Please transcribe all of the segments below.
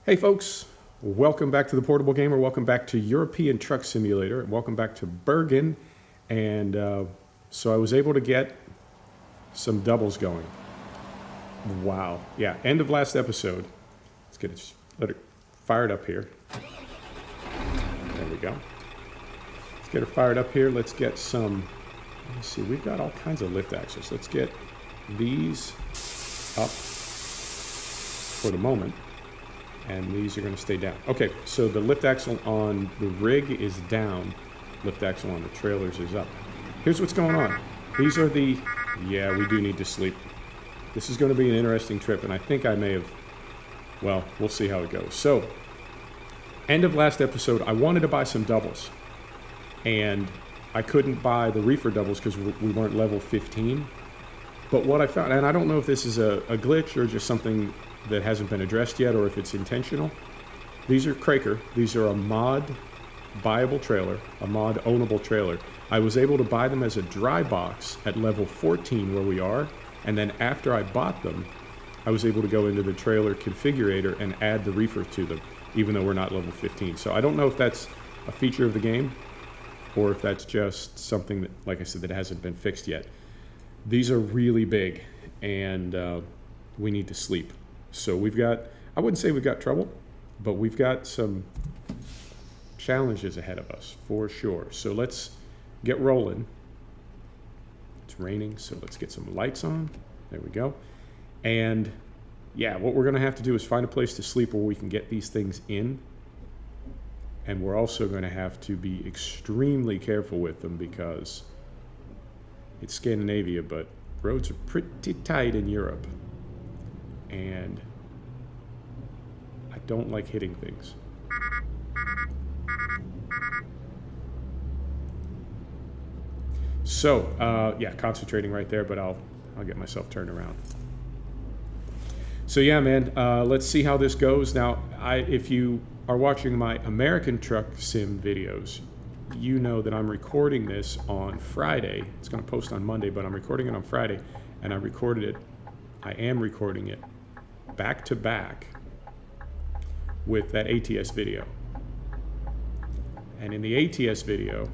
Hey folks, welcome back to the Portable Gamer. Welcome back to European Truck Simulator. Welcome back to Bergen. And so I was able to get some doubles going. Wow. Yeah, end of last episode. Let's get it, let it fired up here. There we go. Let's get her fired up here. Let's get some, let's see, we've got all kinds of lift axles. Let's get these up for the moment. And these are going to stay down. Okay, so the lift axle on the rig is down. Lift axle on the trailers is up. Here's what's going on. These are the... Yeah, we do need to sleep. This is going to be an interesting trip, and I think I may have... Well, we'll see how it goes. So, end of last episode, I wanted to buy some doubles. And I couldn't buy the Reefer doubles because we weren't level 15. But what I found, and I don't know if this is a glitch or just something that hasn't been addressed yet, or if it's intentional. These are Kraker. These are a mod buyable trailer, a mod ownable trailer. I was able to buy them as a dry box at level 14 where we are, and then after I bought them, I was able to go into the trailer configurator and add the Reefer to them, even though we're not level 15. So I don't know if that's a feature of the game, or if that's just something that, like I said, that hasn't been fixed yet. These are really big, and we need to sleep. So we've got, I wouldn't say we've got trouble, but we've got some challenges ahead of us for sure. So let's get rolling. It's raining, so let's get some lights on. There we go. And yeah, what we're gonna have to do is find a place to sleep where we can get these things in. And we're also gonna have to be extremely careful with them because it's Scandinavia, but roads are pretty tight in Europe. And I don't like hitting things. So, yeah, concentrating right there, but I'll get myself turned around. So yeah, man, let's see how this goes. Now, if you are watching my American Truck Sim videos, you know that I'm recording this on Friday. It's going to post on Monday, but I'm recording it on Friday, and I am recording it back to back with that ATS video. And in the ATS video,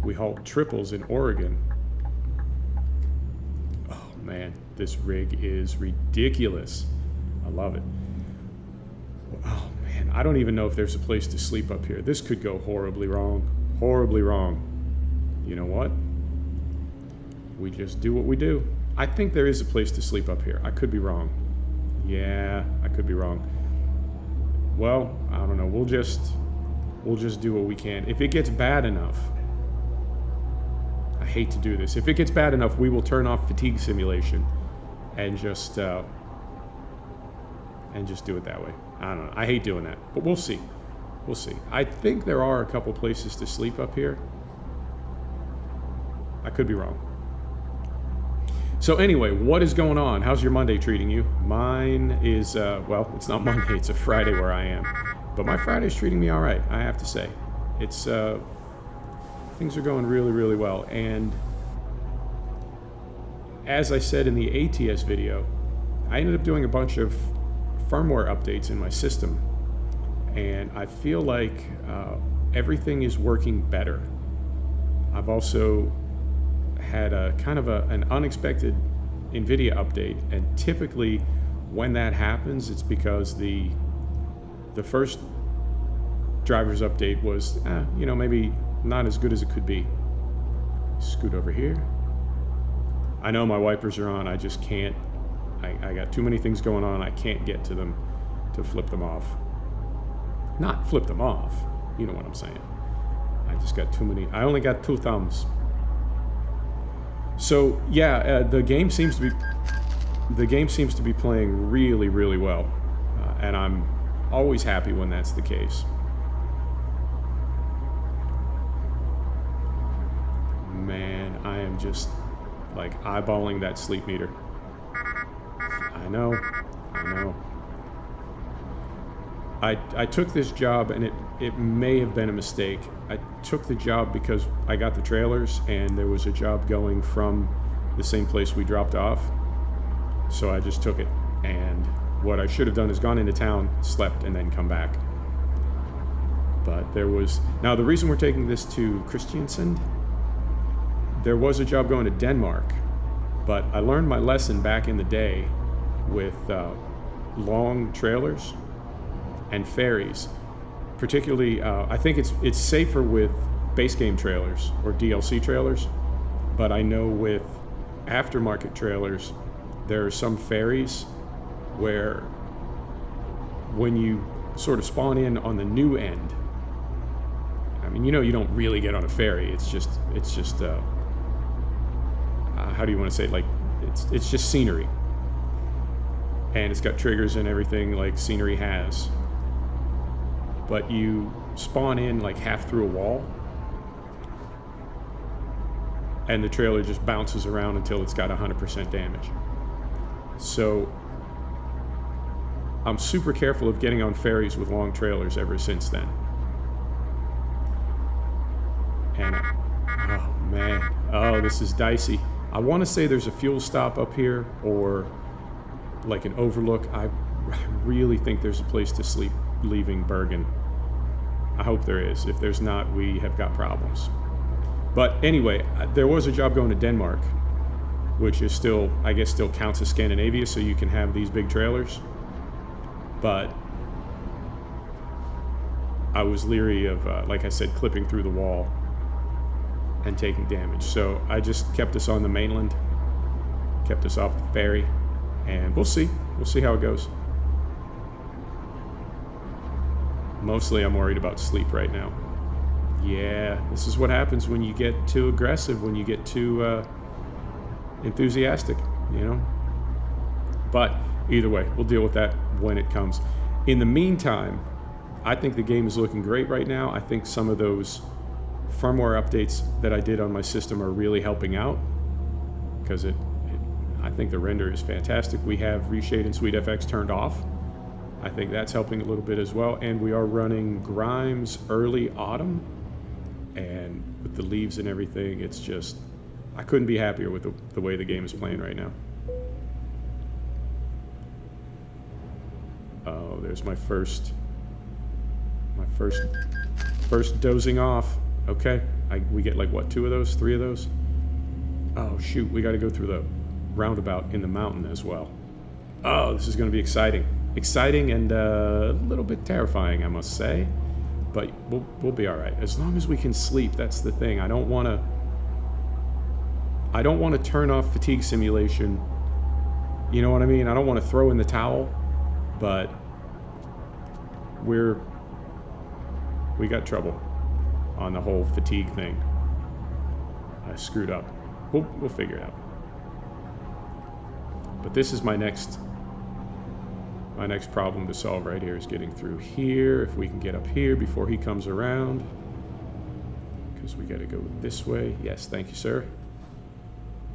we hauled triples in Oregon. Oh man, this rig is ridiculous. I love it. Oh man, I don't even know if there's a place to sleep up here. This could go horribly wrong. Horribly wrong. You know what? We just do what we do. I think there is a place to sleep up here. I could be wrong. Yeah, I could be wrong. Well, I don't know. We'll just do what we can. If it gets bad enough, I hate to do this. If it gets bad enough, we will turn off fatigue simulation and just do it that way. I don't know. I hate doing that, but we'll see. We'll see. I think there are a couple places to sleep up here. I could be wrong. So anyway, what is going on? How's your Monday treating you? Mine is, well, it's not Monday, it's a Friday where I am. But my Friday's treating me all right, I have to say. It's, things are going really, really well. And as I said in the ATS video, I ended up doing a bunch of firmware updates in my system. And I feel like everything is working better. I've also had a kind of an unexpected NVIDIA update, and typically when that happens, it's because the first driver's update was, you know, maybe not as good as it could be. Scoot over here. I know my wipers are on. I just can't. I got too many things going on. I can't get to them to flip them off. Not flip them off. You know what I'm saying. I just got too many. I only got 2 thumbs. So yeah, the game seems to be playing really, really well, and I'm always happy when that's the case. Man, I am just like eyeballing that sleep meter. I know. I took this job, and it may have been a mistake. I took the job because I got the trailers, and there was a job going from the same place we dropped off. So I just took it, and what I should have done is gone into town, slept, and then come back. But there was... Now, the reason we're taking this to Kristiansand, there was a job going to Denmark, but I learned my lesson back in the day with long trailers and ferries. Particularly, I think it's safer with base game trailers or DLC trailers, but I know with aftermarket trailers, there are some ferries where when you sort of spawn in on the new end, I mean, you know, you don't really get on a ferry. It's just how do you want to say it? Like, it's just scenery. And it's got triggers and everything like scenery has. But you spawn in like half through a wall, and the trailer just bounces around until it's got 100% damage. So I'm super careful of getting on ferries with long trailers ever since then. And oh man, oh, this is dicey. I want to say there's a fuel stop up here or like an overlook. I really think there's a place to sleep leaving Bergen. I hope there is. If there's not, we have got problems. But anyway, there was a job going to Denmark, which is still, I guess, still counts as Scandinavia, so you can have these big trailers. But I was leery of, like I said, clipping through the wall and taking damage. So I just kept us on the mainland, kept us off the ferry, and we'll see. We'll see how it goes. Mostly I'm worried about sleep right now. Yeah, this is what happens when you get too aggressive, when you get too enthusiastic, you know? But either way, we'll deal with that when it comes. In the meantime, I think the game is looking great right now. I think some of those firmware updates that I did on my system are really helping out, because I think the render is fantastic. We have Reshade and SweetFX turned off. I think that's helping a little bit as well. And we are running Grimes early autumn, and with the leaves and everything, it's just, I couldn't be happier with the way the game is playing right now. Oh, there's my first dozing off. Okay, we get like what, 2 of those, 3 of those? Oh shoot, we got to go through the roundabout in the mountain as well. Oh, this is going to be exciting. Exciting and a little bit terrifying, I must say. But we'll be all right as long as we can sleep. That's the thing. I don't want to turn off fatigue simulation. You know what I mean? I don't want to throw in the towel, but we got trouble on the whole fatigue thing. I screwed up. We'll figure it out. But this is my next problem to solve right here, is getting through here. If we can get up here before he comes around, because we got to go this way. Yes, thank you, sir.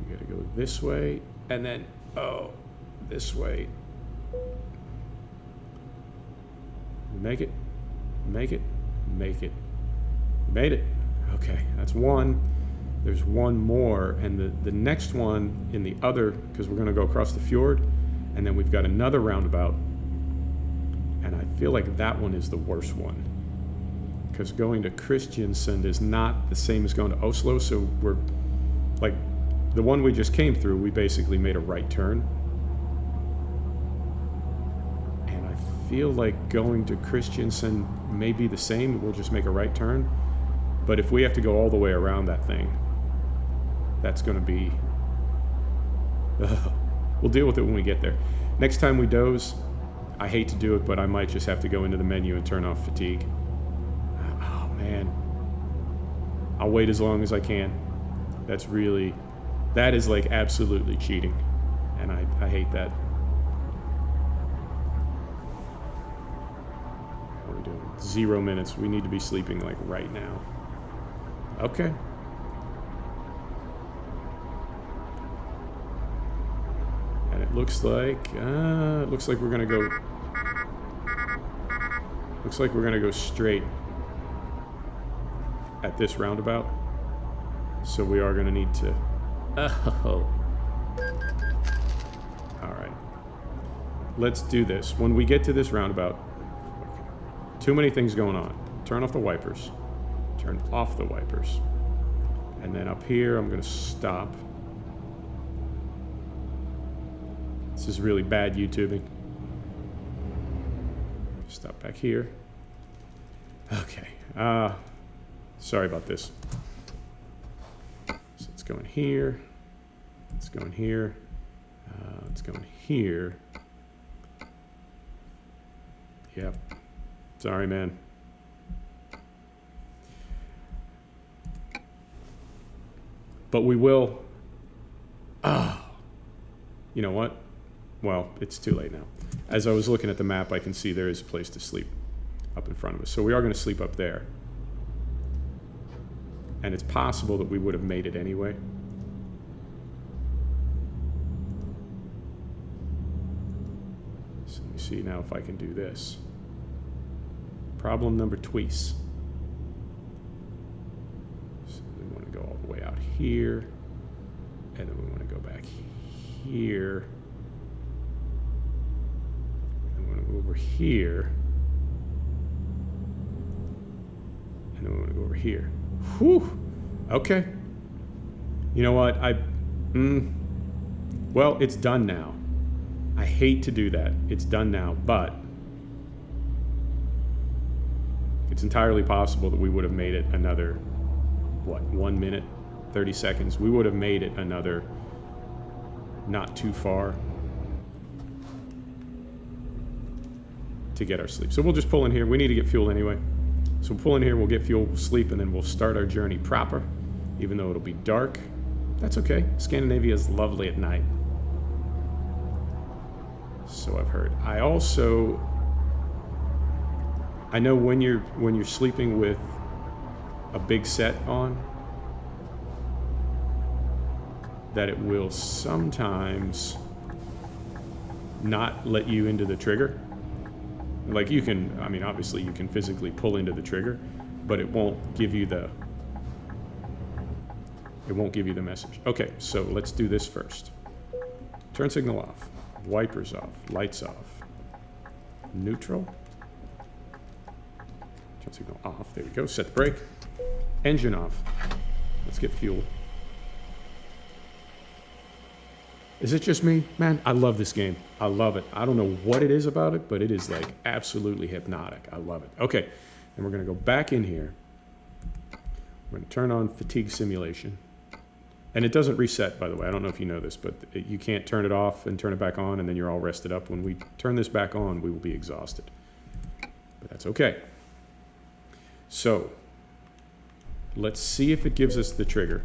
We got to go this way, and then this way. Make it. Made it. Okay, that's one. There's one more, and the next one in the other, because we're going to go across the fjord, and then we've got another roundabout, and I feel like that one is the worst one, because going to Kristiansand is not the same as going to Oslo. So we're like, the one we just came through, we basically made a right turn, and I feel like going to Kristiansand may be the same. We'll just make a right turn, but if we have to go all the way around that thing, that's going to be we'll deal with it when we get there. Next time we doze, I hate to do it, but I might just have to go into the menu and turn off fatigue. Oh man, I'll wait as long as I can. That is like absolutely cheating, and I hate that. What are we doing? 0 minutes. We need to be sleeping like right now. Okay. And it looks like we're gonna go. Looks like we're gonna go straight at this roundabout. So we are gonna need to. Oh. All right. let's do this. When we get to this roundabout, too many things going on. Turn off the wipers. Turn off the wipers. And then up here, I'm going to stop. This is really bad YouTubing. Stop back here. Okay. Sorry about this. So let's go in here. Let's go in here. Let's go in here. Yep. Sorry, man. But we will. You know what? Well, it's too late now. As I was looking at the map, I can see there is a place to sleep up in front of us. So we are going to sleep up there. And it's possible that we would have made it anyway. So let me see now if I can do this. Problem number twice. So we want to go all the way out here. And then we want to go back here. And we want to go over here. And then we want to go over here. Whew. Okay. You know what? Well, it's done now. I hate to do that. It's done now, but it's entirely possible that we would have made it another, what, 1 minute, 30 seconds. We would have made it another not too far to get our sleep. So we'll just pull in here. We need to get fuel anyway. So we'll pull in here, we'll get fuel, we'll sleep, and then we'll start our journey proper, even though it'll be dark. That's okay. Scandinavia is lovely at night. So I've heard. I know when you're sleeping with a big set on, that it will sometimes not let you into the trigger. Like you can, I mean, obviously you can physically pull into the trigger, but it won't give you the message. Okay, so let's do this first. Turn signal off, wipers off, lights off, neutral. Turn signal off, there we go, set the brake. Engine off, let's get fuel. Is it just me? Man, I love this game. I love it. I don't know what it is about it, but it is like absolutely hypnotic. I love it. Okay, and we're gonna go back in here. We're gonna turn on fatigue simulation. And it doesn't reset, by the way. I don't know if you know this, but you can't turn it off and turn it back on and then you're all rested up. When we turn this back on, we will be exhausted. But that's okay. So, let's see if it gives us the trigger.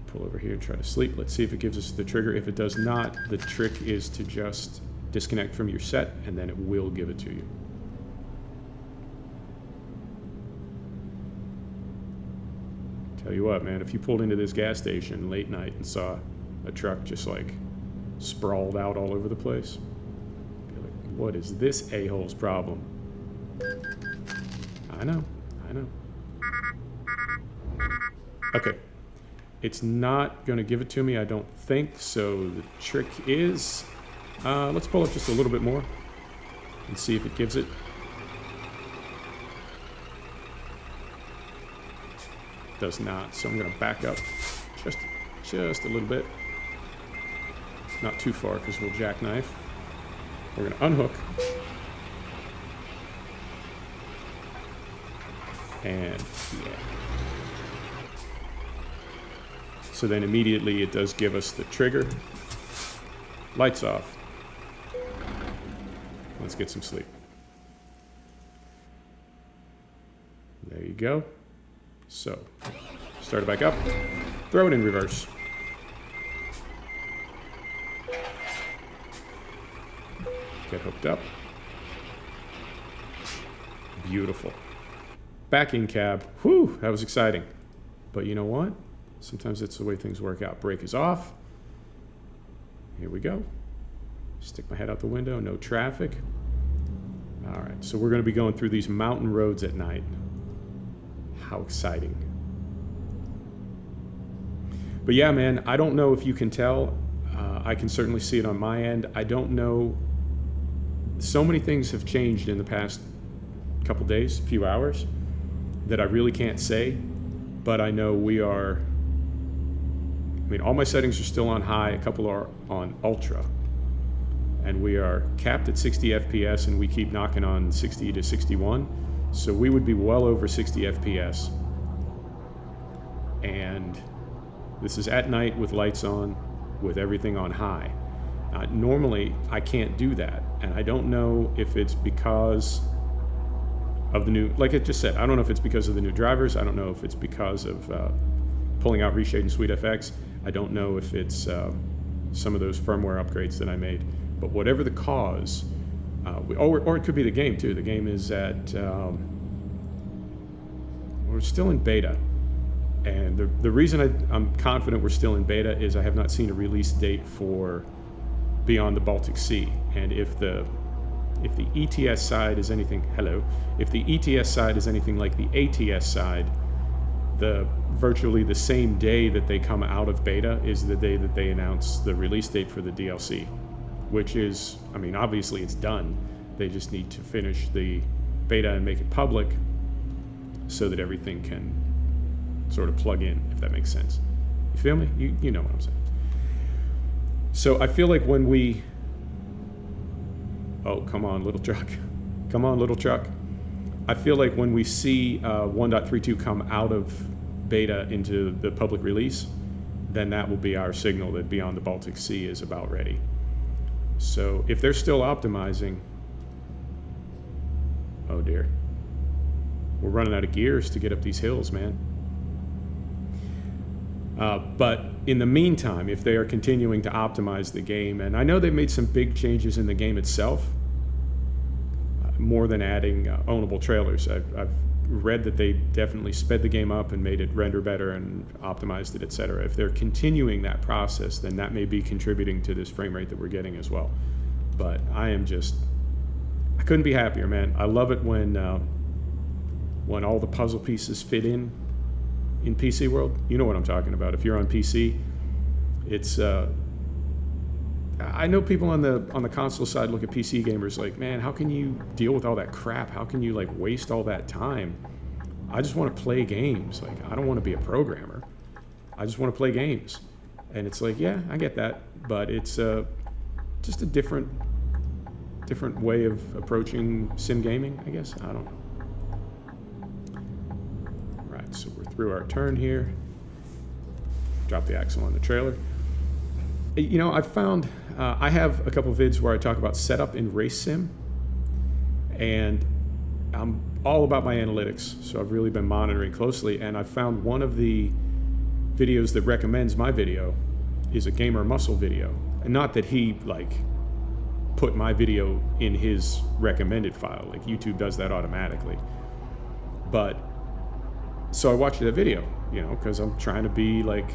Pull over here and try to sleep. Let's see if it gives us the trigger. If it does not, the trick is to just disconnect from your set and then it will give it to you. Tell you what, man, if you pulled into this gas station late night and saw a truck just like sprawled out all over the place, you'd be like, what is this a-hole's problem? I know. Okay. It's not going to give it to me, I don't think, so the trick is, let's pull up just a little bit more and see if it gives it. Does not, so I'm going to back up just a little bit. Not too far because we'll jackknife. We're going to unhook. And yeah. So then immediately it does give us the trigger. Lights off. Let's get some sleep. There you go. So, start it back up. Throw it in reverse. Get hooked up. Beautiful. Back in cab. Whew, that was exciting. But you know what? Sometimes that's the way things work out. Brake is off. Here we go. Stick my head out the window, no traffic. All right, so we're going to be going through these mountain roads at night. How exciting. But yeah, man, I don't know if you can tell. I can certainly see it on my end. I don't know. So many things have changed in the past couple days, few hours, that I really can't say. But I know we are, I mean, all my settings are still on high. A couple are on ultra. And we are capped at 60 FPS, and we keep knocking on 60 to 61. So we would be well over 60 FPS. And this is at night with lights on, with everything on high. Normally, I can't do that. And I don't know if it's because of the new, like I just said, I don't know if it's because of the new drivers. I don't know if it's because of pulling out Reshade and SweetFX. I don't know if it's some of those firmware upgrades that I made. But whatever the cause, or it could be the game too. The game is at, we're still in beta. And the reason I'm confident we're still in beta is I have not seen a release date for Beyond the Baltic Sea. And if the ETS side is anything, if the ETS side is anything like the ATS side, virtually the same day that they come out of beta is the day that they announce the release date for the DLC, which is, I mean, obviously it's done. They just need to finish the beta and make it public so that everything can sort of plug in, if that makes sense. You feel me? You know what I'm saying. So I feel like when we, oh, come on, little truck. Come on, little truck. I feel like when we see 1.32 come out of beta into the public release, then that will be our signal that Beyond the Baltic Sea is about ready. So if they're still optimizing, oh dear, we're running out of gears to get up these hills, man. But in the meantime, if they are continuing to optimize the game, and I know they've made some big changes in the game itself, more than adding ownable trailers. I've read that they definitely sped the game up and made it render better and optimized it, etc. If they're continuing that process, then that may be contributing to this frame rate that we're getting as well. But I couldn't be happier, man. I love it when all the puzzle pieces fit in PC world. You know what I'm talking about. If you're on PC, it's I know people on the console side look at PC gamers like, man, how can you deal with all that crap? How can you like waste all that time? I just want to play games. Like, I don't want to be a programmer. I just want to play games. And it's like, yeah, I get that, but it's just a different way of approaching sim gaming, I guess. I don't know. Right, so we're through our turn here. Drop the axle on the trailer. You know, I've found, I have a couple of vids where I talk about setup in race sim, and I'm all about my analytics, so I've really been monitoring closely, and I've found one of the videos that recommends my video is a Gamer Muscle video. And not that he, like, put my video in his recommended file, like YouTube does that automatically. But, so I watched that video, you know, because I'm trying to be, like,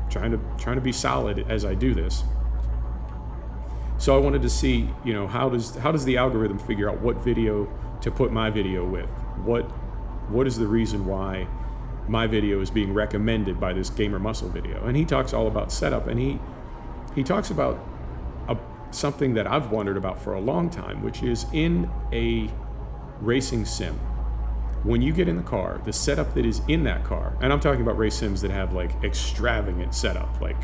trying to be solid as I do this. So I wanted to see, you know, how does the algorithm figure out what video to put my video with? What is the reason why my video is being recommended by this Gamer Muscle video? And he talks all about setup, and he talks about something that I've wondered about for a long time, which is in a racing sim, when you get in the car, the setup that is in that car, and I'm talking about race sims that have like extravagant setup, like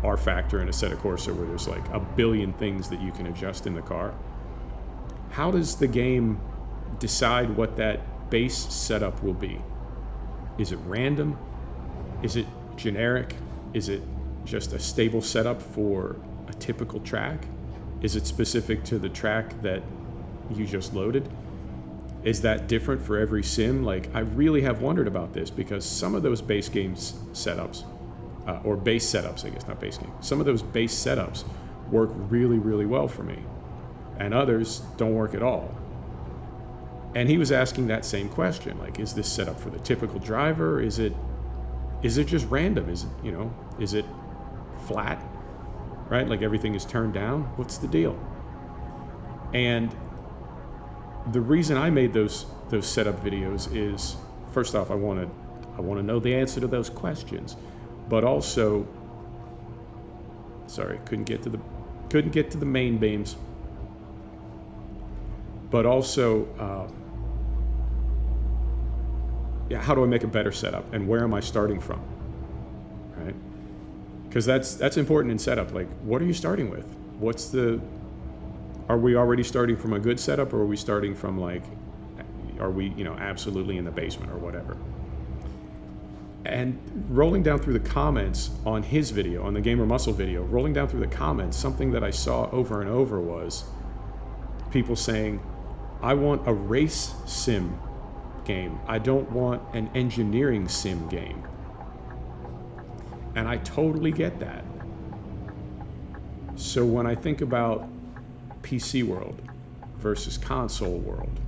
R-Factor and Assetto Corsa, where there's like a billion things that you can adjust in the car. How does the game decide what that base setup will be? Is it random? Is it generic? Is it just a stable setup for a typical track? Is it specific to the track that you just loaded? Is that different for every sim? Like, I really have wondered about this, because some of those base games setups, or base setups, I guess, not base game. Some of those base setups work really, really well for me, and others don't work at all. And he was asking that same question, like, is this set up for the typical driver? Is it just random? Is it, you know, is it flat, right? Like everything is turned down? What's the deal? And the reason I made those setup videos is, first off, I want to know the answer to those questions. but also, sorry, couldn't get to the main beams, but also, how do I make a better setup, and where am I starting from, right? Because that's important in setup. Like, what are you starting with? Are we already starting from a good setup, or are we starting from like, are we, absolutely in the basement or whatever? And rolling down through the comments on his video, on the Gamer Muscle video, rolling down through the comments, something that I saw over and over was people saying, I want a race sim game. I don't want an engineering sim game. And I totally get that. So when I think about PC world versus console world,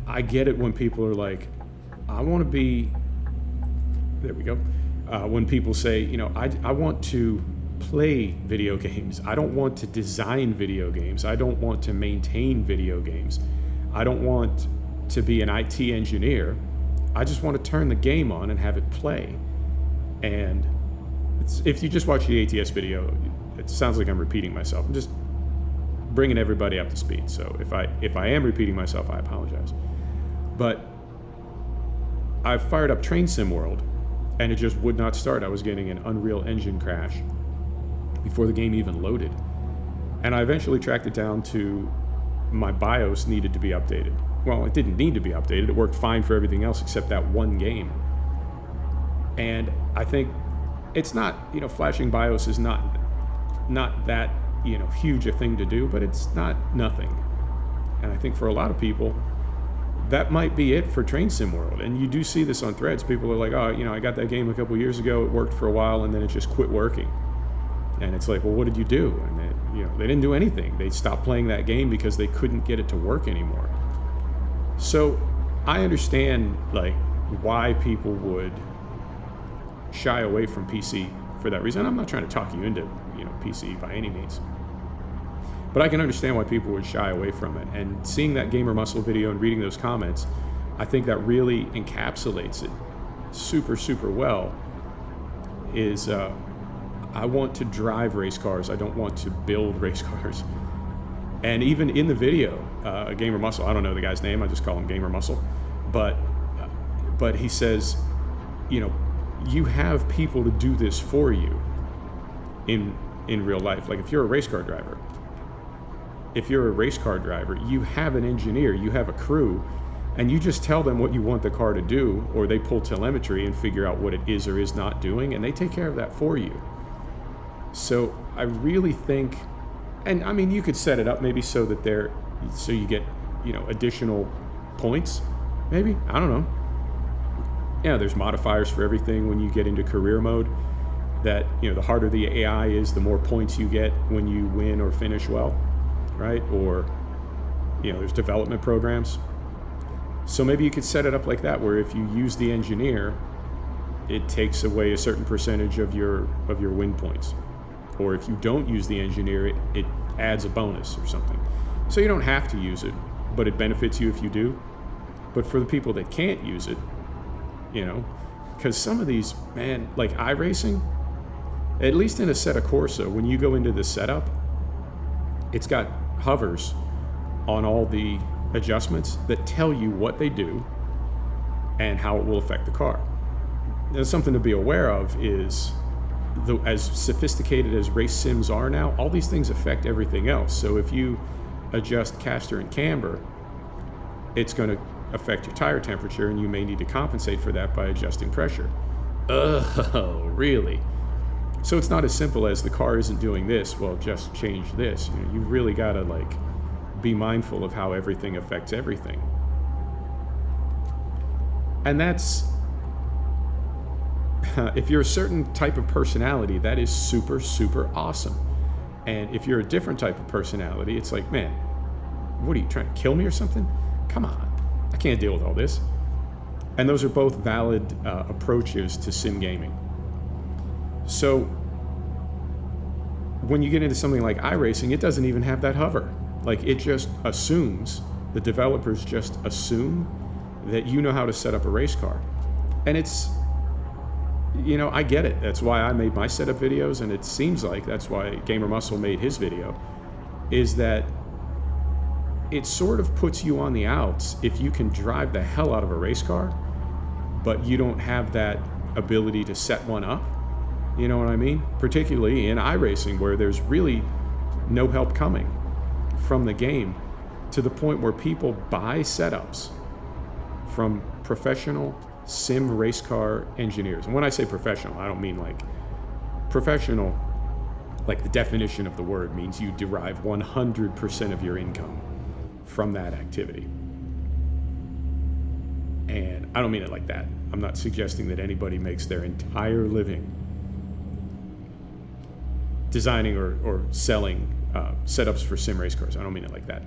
I get it when people are like, I want to be, there we go. When people say, I want to play video games. I don't want to design video games. I don't want to maintain video games. I don't want to be an IT engineer. I just want to turn the game on and have it play. And if you just watch the ATS video, it sounds like I'm repeating myself. I'm just bringing everybody up to speed. So if I am repeating myself, I apologize. But I fired up Train Sim World, and it just would not start. I was getting an Unreal Engine crash before the game even loaded. And I eventually tracked it down to my BIOS needed to be updated. Well, it didn't need to be updated. It worked fine for everything else except that one game. And I think it's not, flashing BIOS is not that, huge a thing to do, but it's not nothing. And I think for a lot of people, that might be it for Train Sim World. And you do see this on threads. People are like, oh, I got that game a couple years ago. It worked for a while, and then it just quit working. And it's like, well, what did you do? And they didn't do anything. They stopped playing that game because they couldn't get it to work anymore. So I understand like why people would shy away from PC for that reason. I'm not trying to talk you into, PC by any means. But I can understand why people would shy away from it. And seeing that Gamer Muscle video and reading those comments, I think that really encapsulates it super, super well. Is I want to drive race cars. I don't want to build race cars. And even in the video, Gamer Muscle, I don't know the guy's name, I just call him Gamer Muscle, but he says, you have people to do this for you in real life. Like if you're a race car driver, you have an engineer, you have a crew, and you just tell them what you want the car to do, or they pull telemetry and figure out what it is or is not doing, and they take care of that for you. So I really think, and I mean, you could set it up maybe so that so you get, additional points, maybe, I don't know. Yeah, there's modifiers for everything when you get into career mode, that, the harder the AI is, the more points you get when you win or finish well, right? Or, there's development programs. So maybe you could set it up like that, where if you use the engineer, it takes away a certain percentage of your win points. Or if you don't use the engineer, it adds a bonus or something. So you don't have to use it, but it benefits you if you do. But for the people that can't use it, because some of these, man, like iRacing, at least in Assetto Corsa, when you go into the setup, it's got hovers on all the adjustments that tell you what they do and how it will affect the car. Now, something to be aware of is, as sophisticated as race sims are now, all these things affect everything else. So if you adjust caster and camber, it's going to affect your tire temperature, and you may need to compensate for that by adjusting pressure. Oh, really? So it's not as simple as the car isn't doing this, well, just change this. You've really got to be mindful of how everything affects everything. And that's, if you're a certain type of personality, that is super, super awesome. And if you're a different type of personality, it's like, man, what are you trying to kill me or something? Come on, I can't deal with all this. And those are both valid approaches to sim gaming. So when you get into something like iRacing, it doesn't even have that hover. Like, it just assumes, the developers just assume that you know how to set up a race car. And it's I get it. That's why I made my setup videos, and it seems like that's why Gamer Muscle made his video, is that it sort of puts you on the outs if you can drive the hell out of a race car, but you don't have that ability to set one up. You know what I mean? Particularly in iRacing, where there's really no help coming from the game, to the point where people buy setups from professional sim race car engineers. And when I say professional, I don't mean like professional, like the definition of the word means you derive 100% of your income from that activity. And I don't mean it like that. I'm not suggesting that anybody makes their entire living designing or selling setups for sim race cars. I don't mean it like that.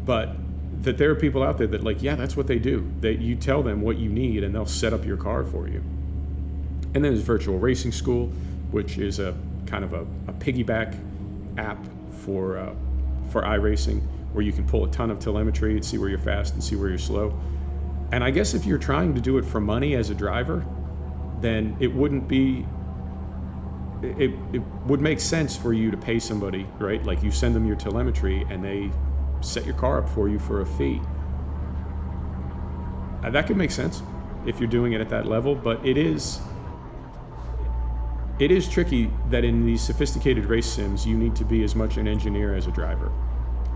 But that there are people out there that, like, yeah, that's what they do. That you tell them what you need and they'll set up your car for you. And then there's Virtual Racing School, which is a kind of a piggyback app for iRacing, where you can pull a ton of telemetry and see where you're fast and see where you're slow. And I guess if you're trying to do it for money as a driver, then it wouldn't be, it would make sense for you to pay somebody, right? Like, you send them your telemetry and they set your car up for you for a fee. That could make sense if you're doing it at that level, but it is tricky that in these sophisticated race sims, you need to be as much an engineer as a driver.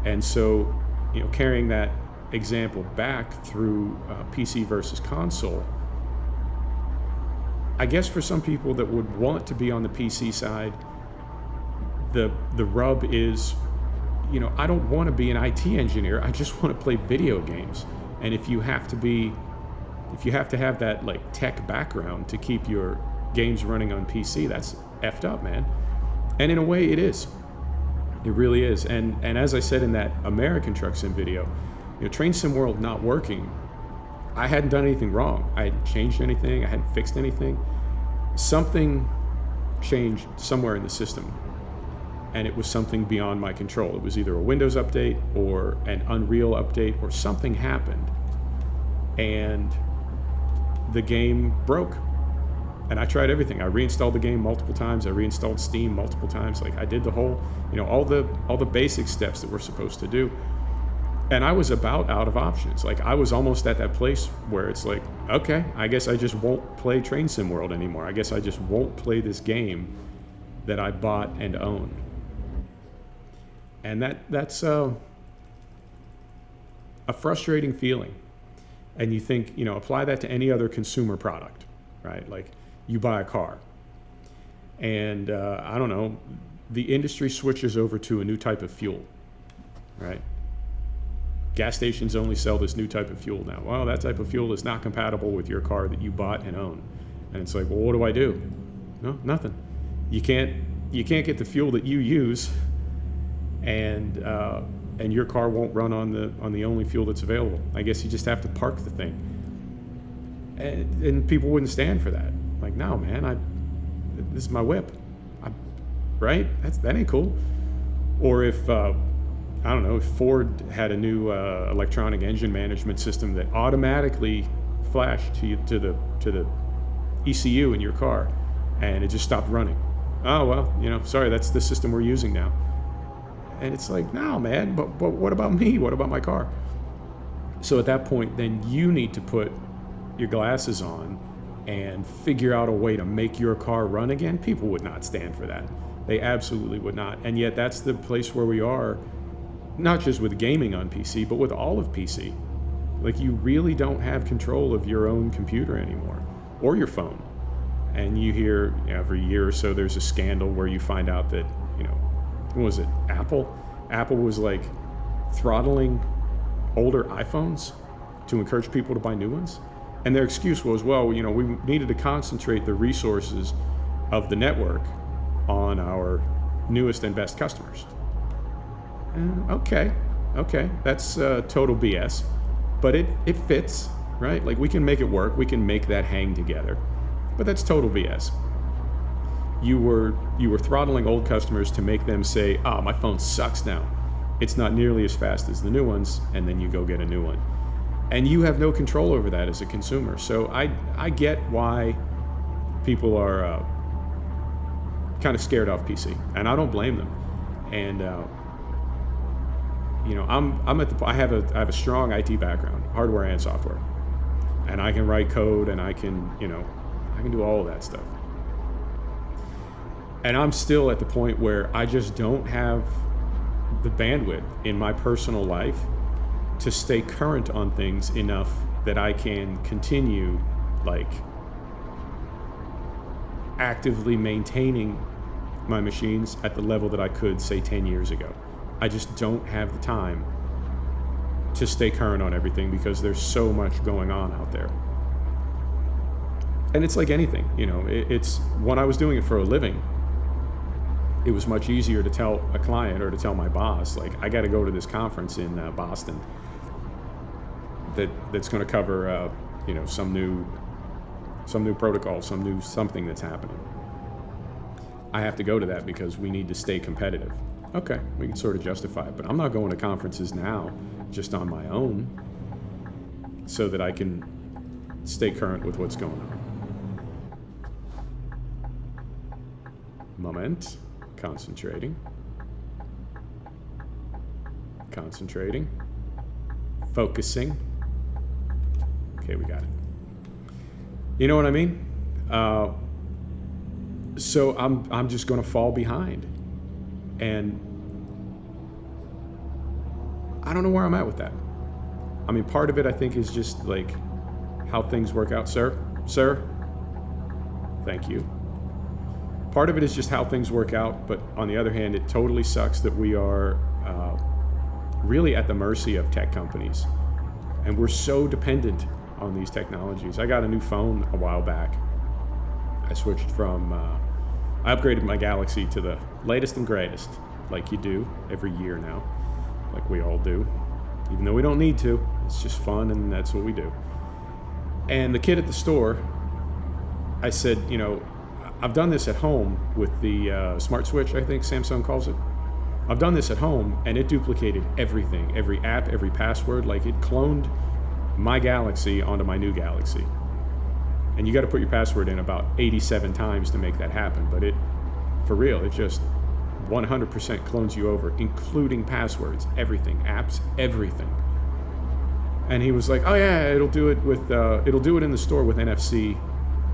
And so, carrying that example back through PC versus console, I guess for some people that would want to be on the PC side, the rub is, I don't want to be an IT engineer. I just want to play video games. And if you have to have that like tech background to keep your games running on PC, that's effed up, man. And in a way, it is. It really is. And as I said in that American Truck Sim video, Train Sim World not working, I hadn't done anything wrong. I hadn't changed anything. I hadn't fixed anything. Something changed somewhere in the system, and it was something beyond my control. It was either a Windows update or an Unreal update, or something happened, and the game broke. And I tried everything. I reinstalled the game multiple times. I reinstalled Steam multiple times. Like, I did the whole, all the basic steps that we're supposed to do. And I was about out of options. Like, I was almost at that place where it's like, okay, I guess I just won't play Train Sim World anymore. I guess I just won't play this game that I bought and own. And that's a frustrating feeling. And you think, apply that to any other consumer product, right? Like, you buy a car, and I don't know, the industry switches over to a new type of fuel, right? Gas stations only sell this new type of fuel now. Well, that type of fuel is not compatible with your car that you bought and own. And it's like, well, what do I do? No, nothing. You can't get the fuel that you use, and your car won't run on the only fuel that's available. I guess you just have to park the thing. And people wouldn't stand for that. Like, no, man, this is my whip, right? That ain't cool. Or if I don't know, if Ford had a new electronic engine management system that automatically flashed to the ECU in your car, and it just stopped running. Oh well, sorry, that's the system we're using now. And it's like, no, man, but what about me? What about my car? So at that point, then you need to put your glasses on and figure out a way to make your car run again. People would not stand for that. They absolutely would not. And yet that's the place where we are, not just with gaming on PC, but with all of PC. Like, you really don't have control of your own computer anymore, or your phone. And you hear every year or so there's a scandal where you find out that, what was it, Apple was like throttling older iPhones to encourage people to buy new ones. And their excuse was, well, we needed to concentrate the resources of the network on our newest and best customers. Okay, that's total BS, but it fits, right? Like, we can make it work, we can make that hang together, but that's total BS. You were throttling old customers to make them say, my phone sucks now. It's not nearly as fast as the new ones, and then you go get a new one. And you have no control over that as a consumer. So I get why people are kind of scared off PC, and I don't blame them. And you know, I'm at the I have a strong IT background, hardware and software, and I can write code, and I can do all of that stuff. And I'm still at the point where I just don't have the bandwidth in my personal life to stay current on things enough that I can continue like actively maintaining my machines at the level that I could, say, 10 years ago. I just don't have the time to stay current on everything because there's so much going on out there. And it's like anything, you know, it's when I was doing it for a living, it was much easier to tell a client or to tell my boss, like, I got to go to this conference in Boston that's going to cover, you know, some new protocol, something that's happening. I have to go to that because we need to stay competitive. Okay, we can sort of justify it, but I'm not going to conferences now just on my own so that I can stay current with what's going on. Moment. Concentrating. Focusing. Okay, we got it. You know what I mean? So I'm just going to fall behind, and I don't know where I'm at with that. I mean, part of it I think is just like how things work out, sir. Thank you. Part of it is just how things work out, but on the other hand, it totally sucks that we are really at the mercy of tech companies, and we're so dependent on these technologies. I got a new phone a while back. I switched from, I upgraded my Galaxy to the latest and greatest, like you do every year now, like we all do, even though we don't need to. It's just fun, and that's what we do. And the kid at the store, I said, you know, I've done this at home with the Smart Switch, I think Samsung calls it. I've done this at home, and it duplicated everything, every app, every password. Like, it cloned my Galaxy onto my new Galaxy. And you got to put your password in about 87 times to make that happen. But it, for real, it just 100% clones you over, including passwords, everything, apps, everything. And he was like, oh yeah, it'll do it in the store with NFC.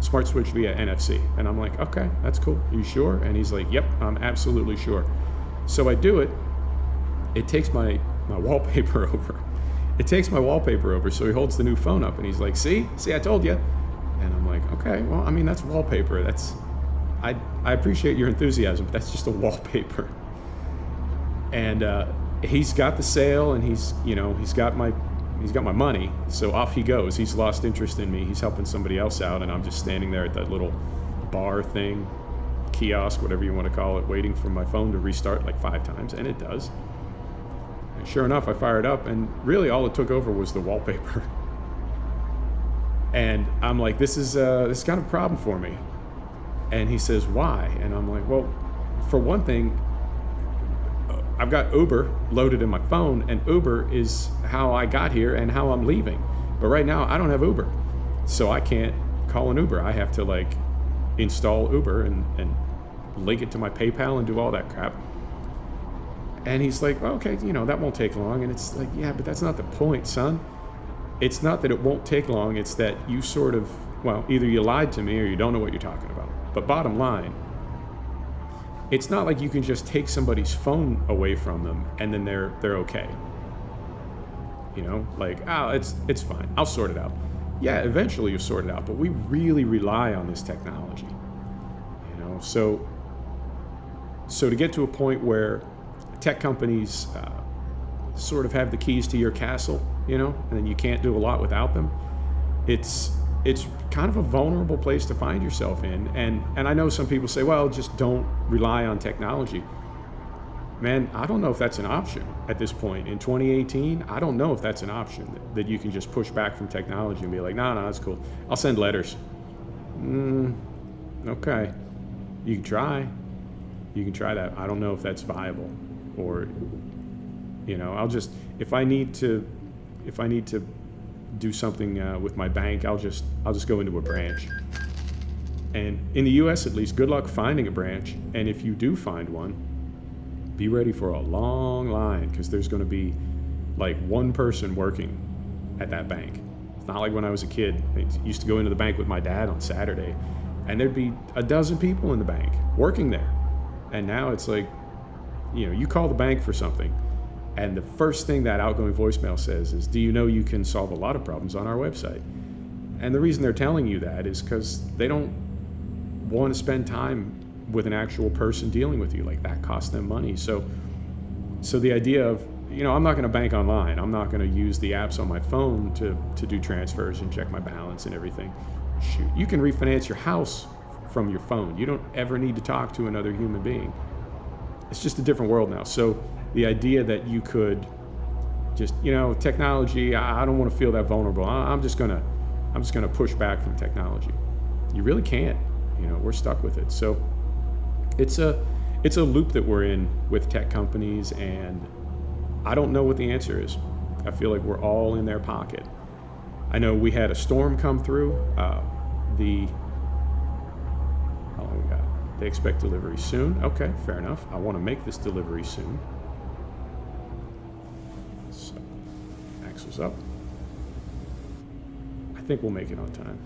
Smart Switch via NFC. And I'm like, okay, that's cool. Are you sure? And he's like, yep, I'm absolutely sure. So I do it. It takes my wallpaper over. It takes my wallpaper over. So he holds the new phone up and he's like, see, I told you. And I'm like, okay, well, I mean, that's wallpaper. I appreciate your enthusiasm, but that's just a wallpaper. And he's got the sale, and he's got my money, so off he goes. He's lost interest in me. He's helping somebody else out, and I'm just standing there at that little bar thing, kiosk, whatever you want to call it, waiting for my phone to restart like 5 times, and it does. And sure enough, I fire it up, and really all it took over was the wallpaper. And I'm like, this is kind of a problem for me. And he says, why? And I'm like, well, for one thing, I've got Uber loaded in my phone, and Uber is how I got here and how I'm leaving. But right now, I don't have Uber, so I can't call an Uber. I have to like install Uber and link it to my PayPal and do all that crap. And he's like, well, okay, that won't take long. And it's like, yeah, but that's not the point, son. It's not that it won't take long. It's that you sort of, well, either you lied to me or you don't know what you're talking about. But bottom line, it's not like you can just take somebody's phone away from them and then they're okay. Like, it's fine. I'll sort it out. Yeah, eventually you'll sort it out, but we really rely on this technology. So to get to a point where tech companies sort of have the keys to your castle, and then you can't do a lot without them, it's kind of a vulnerable place to find yourself in. And I know some people say, well, just don't rely on technology. Man, I don't know if that's an option at this point. In 2018, I don't know if that's an option, that you can just push back from technology and be like, no, that's cool. I'll send letters. Okay. You can try. You can try that. I don't know if that's viable. Or, I'll just, if I need to do something with my bank, I'll just go into a branch. And in the US at least, good luck finding a branch. And if you do find one, be ready for a long line, because there's going to be like one person working at that bank. It's not like when I was a kid. I used to go into the bank with my dad on Saturday, and there'd be a dozen people in the bank working there. And now it's like, you call the bank for something, and the first thing that outgoing voicemail says is, do you know you can solve a lot of problems on our website? And the reason they're telling you that is because they don't want to spend time with an actual person dealing with you. Like, that costs them money. So the idea of, I'm not going to bank online. I'm not going to use the apps on my phone to do transfers and check my balance and everything. Shoot, you can refinance your house from your phone. You don't ever need to talk to another human being. It's just a different world now. So the idea that you could just, technology, I don't want to feel that vulnerable. I'm just going to push back from technology. You really can't. We're stuck with it. So it's a loop that we're in with tech companies, and I don't know what the answer is. I feel like we're all in their pocket. I know we had a storm come through. How long we got? They expect delivery soon. Okay, fair enough. I want to make this delivery soon. So, axle's up. I think we'll make it on time.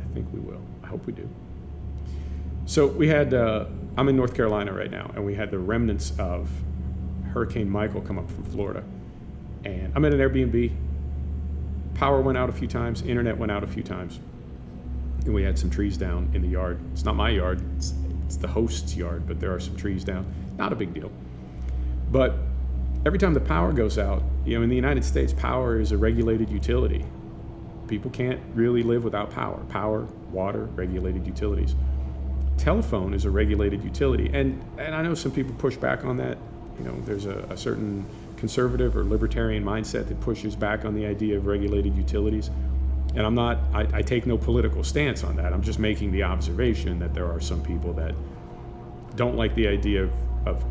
I think we will. I hope we do. So we had, I'm in North Carolina right now, and we had the remnants of Hurricane Michael come up from Florida. And I'm at an Airbnb. Power went out a few times, internet went out a few times. And we had some trees down in the yard. It's not my yard, it's the host's yard, but there are some trees down. Not a big deal. But every time the power goes out, in the United States, power is a regulated utility. People can't really live without power. Power, water, regulated utilities. Telephone is a regulated utility. And I know some people push back on that. There's a certain conservative or libertarian mindset that pushes back on the idea of regulated utilities. And I take no political stance on that. I'm just making the observation that there are some people that don't like the idea of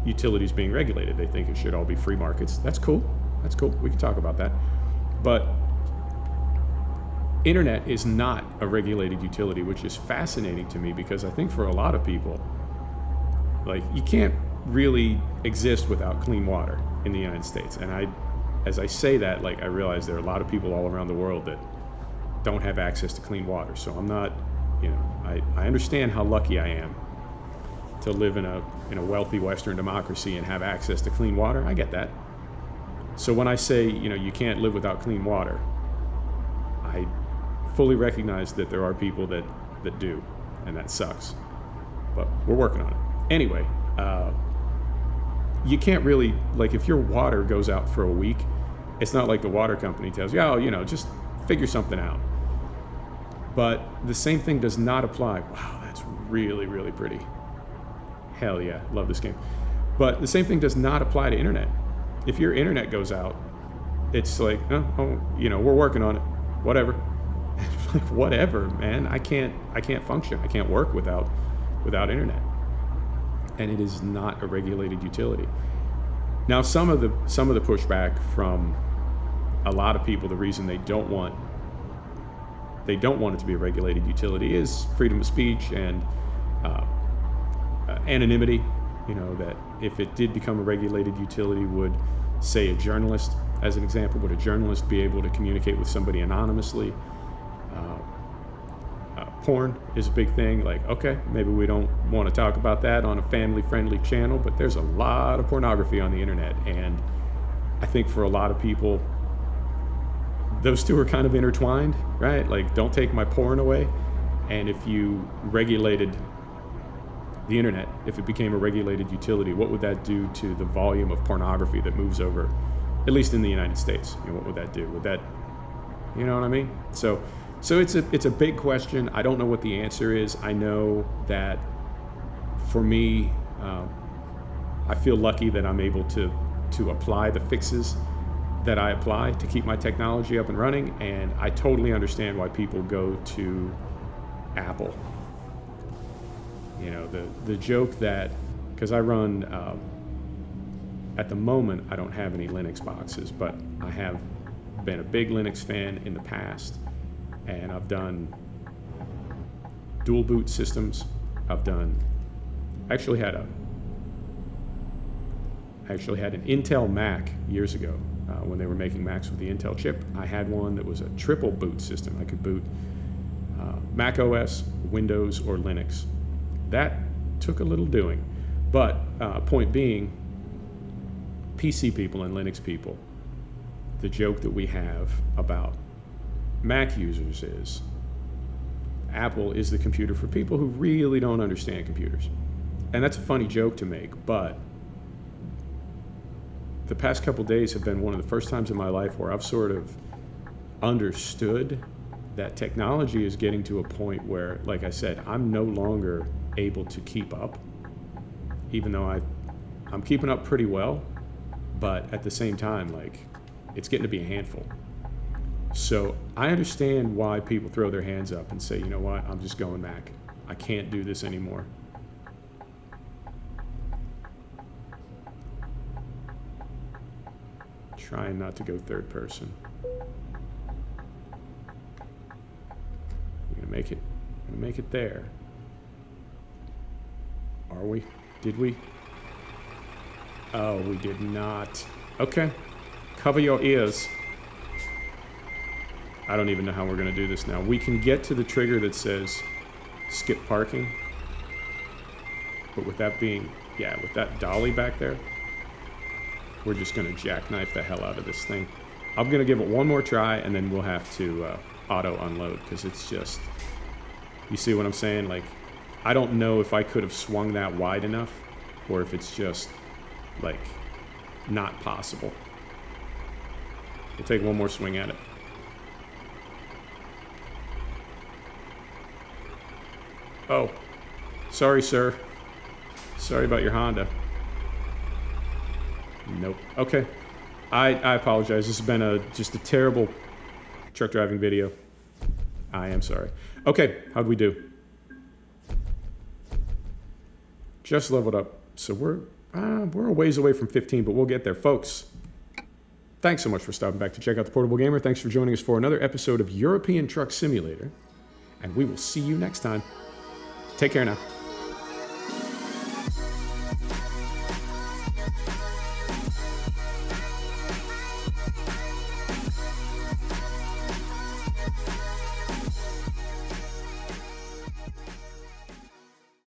utilities being regulated. They think it should all be free markets. That's cool. That's cool. We can talk about that. But internet is not a regulated utility, which is fascinating to me, because I think for a lot of people, like, you can't really exist without clean water in the United States. And as I say that, like, I realize there are a lot of people all around the world that don't have access to clean water. So I'm not, I understand how lucky I am to live in a wealthy Western democracy and have access to clean water. I get that. So when I say, you can't live without clean water, I fully recognize that there are people that do, and that sucks. But we're working on it. Anyway, you can't really, like, if your water goes out for a week, it's not like the water company tells you, just figure something out. But the same thing does not apply. Wow, that's really, really pretty. Hell yeah, love this game. But the same thing does not apply to internet. If your internet goes out, it's like, we're working on it, whatever. Like, whatever, man. I can't function. I can't work without internet. And it is not a regulated utility. Now, some of the pushback from a lot of people, the reason they don't want it to be a regulated utility is freedom of speech and anonymity. That if it did become a regulated utility, would, say, a journalist, as an example, would a journalist be able to communicate with somebody anonymously? Porn is a big thing. Like, okay, maybe we don't want to talk about that on a family-friendly channel, but there's a lot of pornography on the internet, and I think for a lot of people, those two are kind of intertwined, right? Like, don't take my porn away. And if you regulated the internet, if it became a regulated utility, what would that do to the volume of pornography that moves over, at least in the United States? What would that do? Would that, you know what I mean? So it's a big question. I don't know what the answer is. I know that for me, I feel lucky that I'm able to apply the fixes that I apply to keep my technology up and running, and I totally understand why people go to Apple. The joke that, because I run, at the moment, I don't have any Linux boxes, but I have been a big Linux fan in the past, and I've done dual boot systems. I've done, actually had an Intel Mac years ago when they were making Macs with the Intel chip. I had one that was a triple boot system. I could boot Mac OS, Windows, or Linux. That took a little doing, but point being, PC people and Linux people, the joke that we have about Mac users is Apple is the computer for people who really don't understand computers. And that's a funny joke to make, but the past couple days have been one of the first times in my life where I've sort of understood that technology is getting to a point where, like I said, I'm no longer able to keep up, even though I'm keeping up pretty well, but at the same time, like, it's getting to be a handful. So I understand why people throw their hands up and say, you know what, I'm just going Mac. I can't do this anymore. Trying not to go third person. We're gonna make it. Gonna make it there. Are we? Did we? Oh, we did not. Okay. Cover your ears. I don't even know how we're going to do this now. We can get to the trigger that says skip parking. But with that being, yeah, with that dolly back there, we're just going to jackknife the hell out of this thing. I'm going to give it one more try, and then we'll have to auto unload, because it's just, you see what I'm saying? Like, I don't know if I could have swung that wide enough, or if it's just, like, not possible. We'll take one more swing at it. Oh, sorry, sir. Sorry about your Honda. Nope. Okay. I apologize. This has been just a terrible truck driving video. I am sorry. Okay, how'd we do? Just leveled up. So we're a ways away from 15, but we'll get there, folks. Thanks so much for stopping back to check out The Portable Gamer. Thanks for joining us for another episode of European Truck Simulator, and we will see you next time. Take care now.